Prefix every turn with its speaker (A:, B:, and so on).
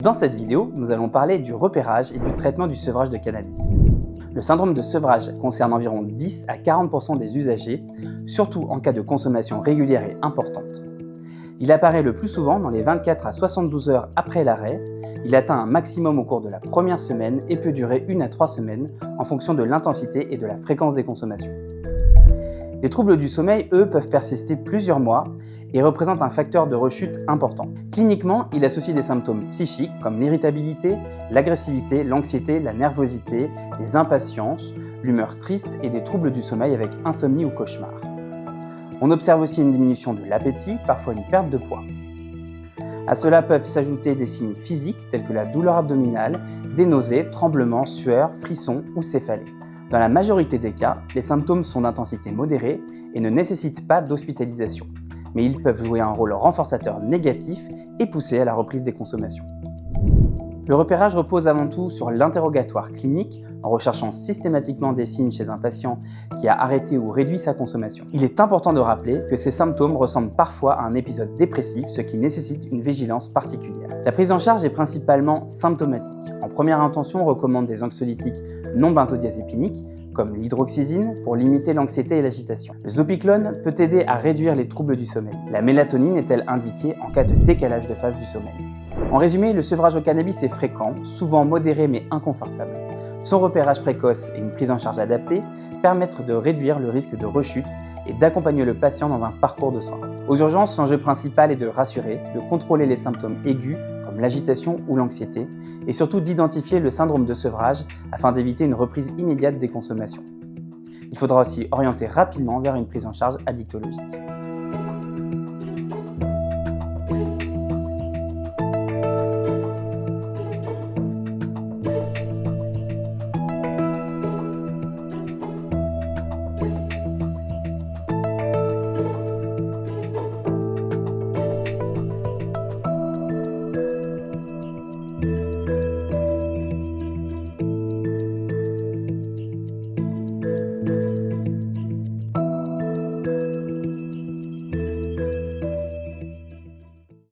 A: Dans cette vidéo, nous allons parler du repérage et du traitement du sevrage de cannabis. Le syndrome de sevrage concerne environ 10 à 40% des usagers, surtout en cas de consommation régulière et importante. Il apparaît le plus souvent dans les 24 à 72 heures après l'arrêt. Il atteint un maximum au cours de la première semaine et peut durer 1 à 3 semaines en fonction de l'intensité et de la fréquence des consommations. Les troubles du sommeil, eux, peuvent persister plusieurs mois et représentent un facteur de rechute important. Cliniquement, il associe des symptômes psychiques comme l'irritabilité, l'agressivité, l'anxiété, la nervosité, les impatiences, l'humeur triste et des troubles du sommeil avec insomnie ou cauchemar. On observe aussi une diminution de l'appétit, parfois une perte de poids. À cela peuvent s'ajouter des signes physiques tels que la douleur abdominale, des nausées, tremblements, sueurs, frissons ou céphalées. Dans la majorité des cas, les symptômes sont d'intensité modérée et ne nécessitent pas d'hospitalisation, mais ils peuvent jouer un rôle renforçateur négatif et pousser à la reprise des consommations. Le repérage repose avant tout sur l'interrogatoire clinique en recherchant systématiquement des signes chez un patient qui a arrêté ou réduit sa consommation. Il est important de rappeler que ces symptômes ressemblent parfois à un épisode dépressif, ce qui nécessite une vigilance particulière. La prise en charge est principalement symptomatique. En première intention, on recommande des anxiolytiques non benzodiazépiniques, comme l'hydroxyzine, pour limiter l'anxiété et l'agitation. Le zopiclone peut aider à réduire les troubles du sommeil. La mélatonine est-elle indiquée en cas de décalage de phase du sommeil. En résumé, le sevrage au cannabis est fréquent, souvent modéré mais inconfortable. Son repérage précoce et une prise en charge adaptée permettent de réduire le risque de rechute et d'accompagner le patient dans un parcours de soins. Aux urgences, l'enjeu principal est de rassurer, de contrôler les symptômes aigus comme l'agitation ou l'anxiété et surtout d'identifier le syndrome de sevrage afin d'éviter une reprise immédiate des consommations. Il faudra aussi orienter rapidement vers une prise en charge addictologique.